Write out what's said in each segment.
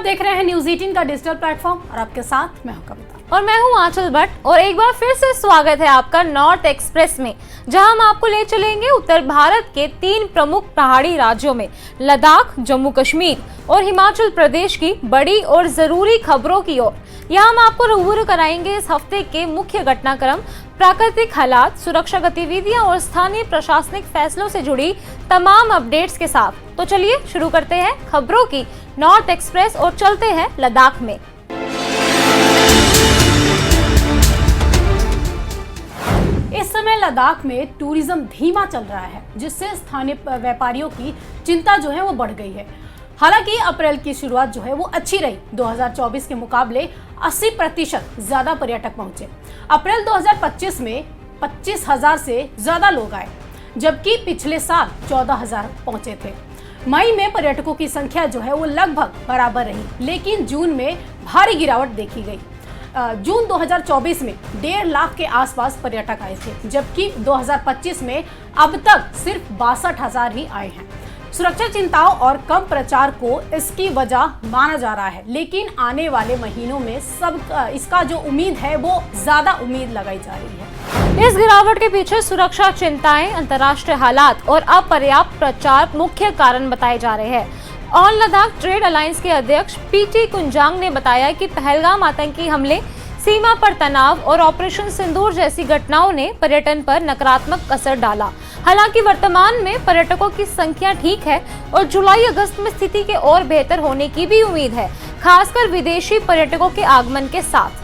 आप देख रहे हैं न्यूज़ 18 का डिजिटल प्लेटफॉर्म और आपके साथ मैं हूं कविता और मैं हूं आंचल भट्ट। और एक बार फिर से स्वागत है आपका नॉर्थ एक्सप्रेस में, जहां हम आपको ले चलेंगे उत्तर भारत के 3 प्रमुख पहाड़ी राज्यों में लद्दाख, जम्मू कश्मीर और हिमाचल प्रदेश की बड़ी और जरूरी खबरों की ओर। यहाँ हम आपको रूबरू कराएंगे इस हफ्ते के मुख्य घटनाक्रम, प्राकृतिक हालात, सुरक्षा गतिविधियां और स्थानीय प्रशासनिक फैसलों से जुड़ी तमाम अपडेट्स के साथ। तो चलिए शुरू करते हैं खबरों की नॉर्थ एक्सप्रेस और चलते हैं लद्दाख में। इस समय लद्दाख में टूरिज्म धीमा चल रहा है, जिससे स्थानीय व्यापारियों की चिंता जो है वो बढ़ गई है। हालांकि अप्रैल की शुरुआत जो है वो अच्छी रही। 2024 के मुकाबले 80% ज्यादा पर्यटक पहुंचे। अप्रैल 2025 में 25,000 से ज्यादा लोग आए, जबकि पिछले साल 14,000 पहुंचे थे। मई में पर्यटकों की संख्या जो है वो लगभग बराबर रही, लेकिन जून में भारी गिरावट देखी गई। जून 2024 में 1.5 लाख के आसपास पर्यटक आए थे, जबकि 2025 में अब तक सिर्फ 62,000 ही आए हैं। सुरक्षा चिंताओं और कम प्रचार को इसकी वजह माना जा रहा है, लेकिन आने वाले महीनों में इसका जो उम्मीद है वो ज्यादा उम्मीद लगाई जा रही है। इस गिरावट के पीछे सुरक्षा चिंताएं, अंतर्राष्ट्रीय हालात और अपर्याप्त प्रचार मुख्य कारण बताए जा रहे हैं। ऑल लद्दाख ट्रेड अलायंस के अध्यक्ष पीटी कुंजांग ने बताया कि पहलगाम आतंकी हमले, सीमा पर तनाव और ऑपरेशन सिंदूर जैसी घटनाओं ने पर्यटन पर नकारात्मक असर डाला। हालांकि वर्तमान में पर्यटकों की संख्या ठीक है और जुलाई-अगस्त में स्थिति के और बेहतर होने की भी उम्मीद है, खासकर विदेशी पर्यटकों के आगमन के साथ।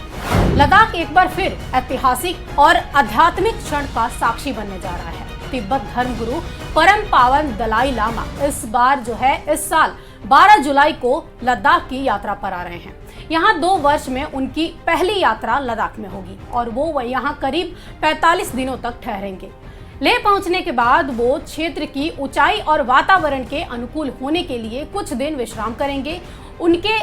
लद्दाख एक बार फिर ऐतिहासिक और आध्यात्मिक क्षण का साक्षी बनने जा रहा है। तिब्बत धर्मगुरु परम पावन दलाई लामा इस साल 12 जुलाई को लद्दाख की यात्रा पर आ रहे हैं। यहाँ 2 वर्ष में उनकी पहली यात्रा लद्दाख में होगी और वो यहाँ करीब 45 दिनों तक ठहरेंगे। लेह पहुंचने के बाद वो क्षेत्र की ऊंचाई और वातावरण के अनुकूल होने के लिए कुछ दिन विश्राम करेंगे। उनके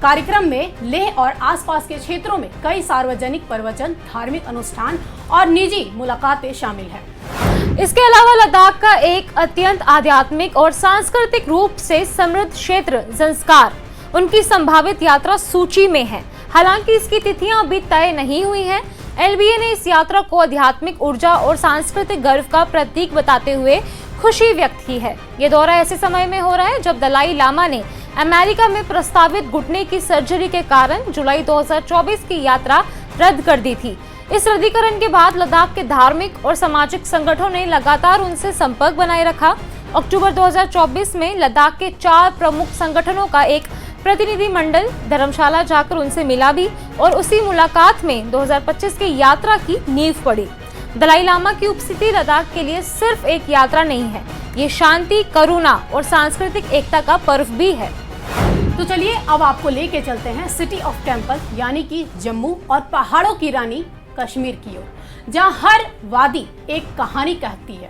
कार्यक्रम में लेह और आसपास के क्षेत्रों में कई सार्वजनिक प्रवचन, धार्मिक अनुष्ठान और निजी मुलाकातें शामिल हैं। इसके अलावा लद्दाख का एक अत्यंत आध्यात्मिक और सांस्कृतिक रूप से समृद्ध क्षेत्र ज़ंस्कार उनकी संभावित यात्रा सूची में है। हालांकि इसकी तिथियां अभी तय नहीं हुई हैं। एलबीए ने इस यात्रा को आध्यात्मिक ऊर्जा और सांस्कृतिक गर्व का प्रतीक बताते हुए खुशी व्यक्त की है। ये दौरा ऐसे समय में हो रहा है जब दलाई लामा ने अमेरिका में प्रस्तावित घुटने की सर्जरी के कारण जुलाई 2024 की यात्रा रद्द कर दी थी। इस रद्दीकरण के बाद लद्दाख के धार्मिक और सामाजिक संगठनों ने लगातार उनसे संपर्क बनाए रखा। अक्टूबर 2024 में लद्दाख के 4 प्रमुख संगठनों का एक प्रतिनिधिमंडल धर्मशाला जाकर उनसे मिला भी और उसी मुलाकात में 2025 की यात्रा की नींव पड़ी। दलाई लामा की उपस्थिति लद्दाख के लिए सिर्फ एक यात्रा नहीं है, ये शांति, करुणा और सांस्कृतिक एकता का पर्व भी है। तो चलिए अब आपको लेके चलते हैं सिटी ऑफ टेम्पल यानी कि जम्मू और पहाड़ों की रानी कश्मीर की ओर, जहाँ हर वादी एक कहानी कहती है,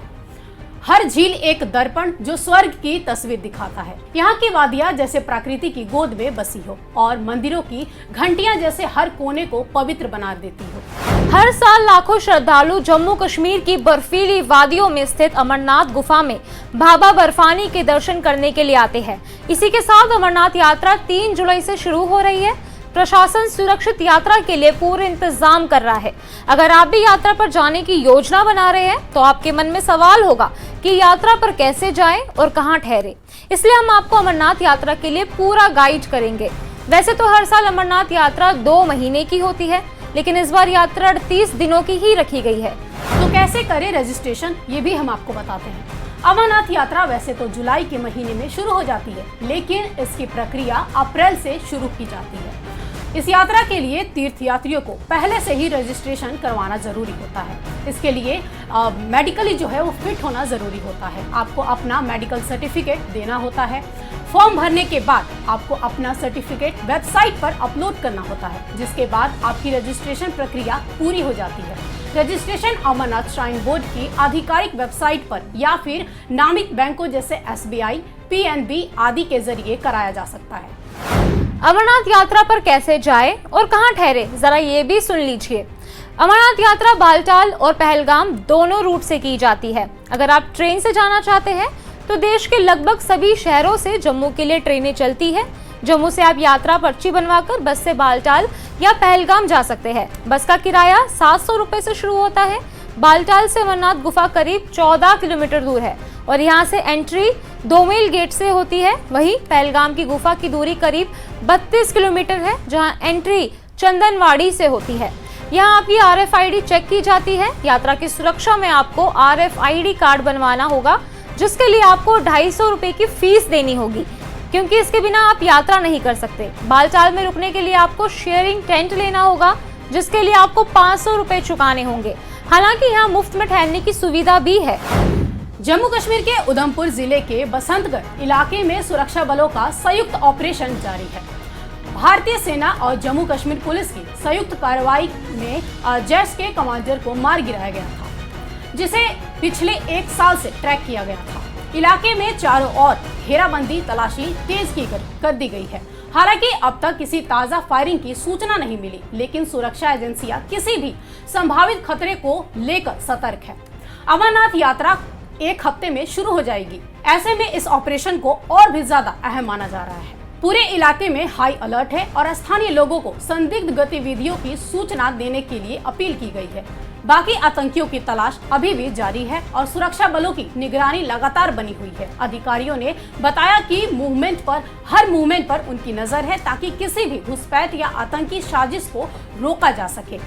हर झील एक दर्पण जो स्वर्ग की तस्वीर दिखाता है। यहाँ की वादियाँ जैसे प्रकृति की गोद में बसी हो और मंदिरों की घंटियाँ जैसे हर कोने को पवित्र बना देती हो। हर साल लाखों श्रद्धालु जम्मू कश्मीर की बर्फीली वादियों में स्थित अमरनाथ गुफा में बाबा बर्फानी के दर्शन करने के लिए आते हैं। इसी के साथ अमरनाथ यात्रा 3 जुलाई से शुरू हो रही है। प्रशासन सुरक्षित यात्रा के लिए पूरे इंतजाम कर रहा है। अगर आप भी यात्रा पर जाने की योजना बना रहे हैं तो आपके मन में सवाल होगा कि यात्रा पर कैसे जाएं और कहां ठहरे। इसलिए हम आपको अमरनाथ यात्रा के लिए पूरा गाइड करेंगे। वैसे तो हर साल अमरनाथ यात्रा 2 महीने की होती है, लेकिन इस बार यात्रा 38 दिनों की ही रखी गई है। तो कैसे करें रजिस्ट्रेशन, ये भी हम आपको बताते हैं। अमरनाथ यात्रा वैसे तो जुलाई के महीने में शुरू हो जाती है, लेकिन इसकी प्रक्रिया अप्रैल से शुरू की जाती है। इस यात्रा के लिए तीर्थयात्रियों को पहले से ही रजिस्ट्रेशन करवाना जरूरी होता है। इसके लिए मेडिकली जो है वो फिट होना जरूरी होता है। आपको अपना मेडिकल सर्टिफिकेट देना होता है। फॉर्म भरने के बाद आपको अपना सर्टिफिकेट वेबसाइट पर अपलोड करना होता है, जिसके बाद आपकी रजिस्ट्रेशन प्रक्रिया पूरी हो जाती है। रजिस्ट्रेशन अमरनाथ श्राइन बोर्ड की आधिकारिक वेबसाइट पर या फिर नामित बैंकों जैसे SBI, PNB आदि के जरिए कराया जा सकता है। अमरनाथ यात्रा पर कैसे जाए और कहां ठहरे, जरा ये भी सुन लीजिए। अमरनाथ यात्रा बालटाल और पहलगाम दोनों रूट से की जाती है। अगर आप ट्रेन से जाना चाहते हैं तो देश के लगभग सभी शहरों से जम्मू के लिए ट्रेनें चलती है। जम्मू से आप यात्रा पर्ची बनवाकर बस से बालटाल या पहलगाम जा सकते हैं। बस का किराया 700 रुपए से शुरू होता है। बालटाल से अमरनाथ गुफा करीब 14 किलोमीटर दूर है और यहाँ से एंट्री 2 मील गेट से होती है। वहीं पहलगाम की गुफा की दूरी करीब 32 किलोमीटर है, जहाँ एंट्री चंदनवाड़ी से होती है। यहाँ आपकी RFID चेक की जाती है। यात्रा की सुरक्षा में आपको RFID कार्ड बनवाना होगा, जिसके लिए आपको 250 रुपए की फीस देनी होगी, क्योंकि इसके बिना आप यात्रा नहीं कर सकते। बालटाल में रुकने के लिए आपको शेयरिंग टेंट लेना होगा, जिसके लिए आपको 500 रुपए चुकाने होंगे। हालांकि यहाँ मुफ्त में ठहरने की सुविधा भी है। जम्मू कश्मीर के उधमपुर जिले के बसंतगढ़ इलाके में सुरक्षा बलों का संयुक्त ऑपरेशन जारी है। भारतीय सेना और जम्मू कश्मीर पुलिस की संयुक्त कार्रवाई में जैश के कमांडर को मार गिराया गया था, जिसे पिछले 1 साल से ट्रैक किया गया था। इलाके में चारों ओर घेराबंदी तलाशी तेज कर दी गई है। हालांकि अब तक किसी ताजा फायरिंग की सूचना नहीं मिली, लेकिन सुरक्षा एजेंसियां किसी भी संभावित खतरे को लेकर सतर्क है। अमरनाथ यात्रा 1 हफ्ते में शुरू हो जाएगी। ऐसे में इस ऑपरेशन को और भी ज्यादा अहम माना जा रहा है। पूरे इलाके में हाई अलर्ट है और स्थानीय लोगों को संदिग्ध गतिविधियों की सूचना देने के लिए अपील की गई है। बाकी आतंकियों की तलाश अभी भी जारी है और सुरक्षा बलों की निगरानी लगातार बनी हुई है। अधिकारियों ने बताया कि हर मूवमेंट पर उनकी नजर है, ताकि किसी भी घुसपैठ या आतंकी साजिश को रोका जा सके।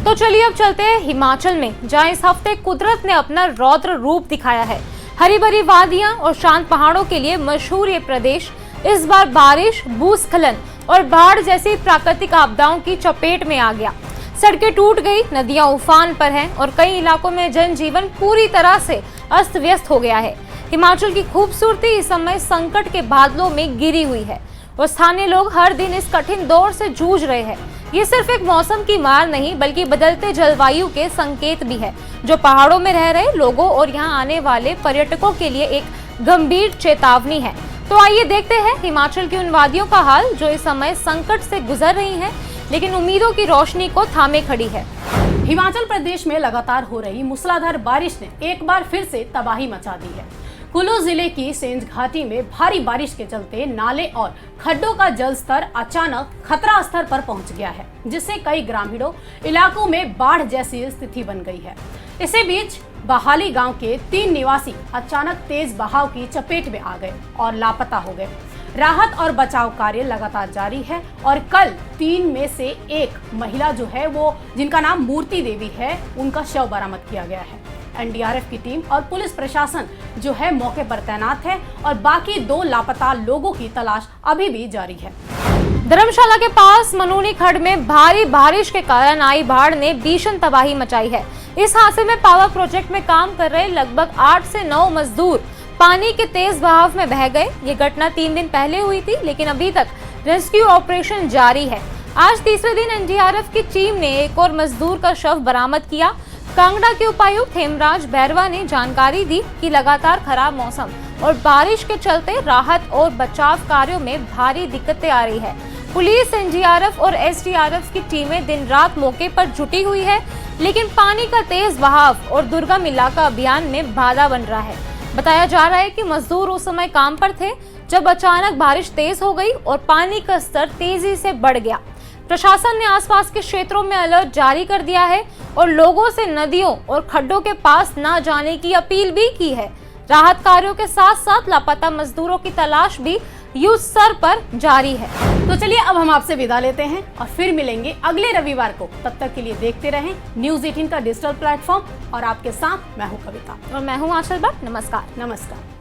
तो चलिए अब चलते हैं हिमाचल में, जहाँ इस हफ्ते कुदरत ने अपना रौद्र रूप दिखाया है। हरी भरी वादियां और शांत पहाड़ों के लिए मशहूर ये प्रदेश इस बार बारिश, भूस्खलन और बाढ़ जैसी प्राकृतिक आपदाओं की चपेट में आ गया। सड़कें टूट गई, नदियां उफान पर हैं और कई इलाकों में जनजीवन पूरी तरह से अस्त व्यस्त हो गया है। हिमाचल की खूबसूरती इस समय संकट के बादलों में घिरी हुई है और स्थानीय लोग हर दिन इस कठिन दौर से जूझ रहे हैं। ये सिर्फ एक मौसम की मार नहीं, बल्कि बदलते जलवायु के संकेत भी है, जो पहाड़ों में रह रहे लोगों और यहाँ आने वाले पर्यटकों के लिए एक गंभीर चेतावनी है। तो आइए देखते हैं हिमाचल की उन वादियों का हाल जो इस समय संकट से गुजर रही हैं, लेकिन उम्मीदों की रोशनी को थामे खड़ी है। हिमाचल प्रदेश में लगातार हो रही मूसलाधार बारिश ने एक बार फिर से तबाही मचा दी है। कुल्लू जिले की सेंज घाटी में भारी बारिश के चलते नाले और खड्डों का जल स्तर अचानक खतरा स्तर पर पहुंच गया है, जिससे कई ग्रामीणों इलाकों में बाढ़ जैसी स्थिति बन गई है। इसी बीच बहाली गांव के 3 निवासी अचानक तेज बहाव की चपेट में आ गए और लापता हो गए। राहत और बचाव कार्य लगातार जारी है और कल 3 में से 1 महिला जो है वो जिनका नाम मूर्ति देवी है, उनका शव बरामद किया गया है। NDRF की टीम और पुलिस प्रशासन जो है मौके पर तैनात है और बाकी 2 लापता लोगों की तलाश अभी भी जारी है। धर्मशाला के पास मनूनी खड्ड में भारी बारिश के कारण आई बाढ़ ने भीषण तबाही मचाई है। इस हादसे में पावर प्रोजेक्ट में काम कर रहे लगभग 8 से 9 मजदूर पानी के तेज बहाव में बह गए। ये घटना 3 दिन पहले हुई थी, लेकिन अभी तक रेस्क्यू ऑपरेशन जारी है। आज तीसरे दिन NDRF की टीम ने एक और मजदूर का शव बरामद किया। कांगड़ा के उपायुक्त हेमराज बैरवा ने जानकारी दी कि लगातार खराब मौसम और बारिश के चलते राहत और बचाव कार्यों में भारी दिक्कतें आ रही है। पुलिस, NDRF और SDRF की टीमें दिन रात मौके पर जुटी हुई है, लेकिन पानी का तेज बहाव और दुर्गम इलाका अभियान में बाधा बन रहा है। बताया जा रहा है कि मजदूर उस समय काम पर थे जब अचानक बारिश तेज हो गई और पानी का स्तर तेजी से बढ़ गया। प्रशासन ने आसपास के क्षेत्रों में अलर्ट जारी कर दिया है और लोगों से नदियों और खड्डों के पास न जाने की अपील भी की है। राहत कार्यों के साथ साथ लापता मजदूरों की तलाश भी युद्ध स्तर पर जारी है। तो चलिए अब हम आपसे विदा लेते हैं और फिर मिलेंगे अगले रविवार को। तब तक के लिए देखते रहें न्यूज़ 18 का डिजिटल प्लेटफॉर्म और आपके साथ मैं हूं कविता और मैं हूं आंचल भट्ट। नमस्कार।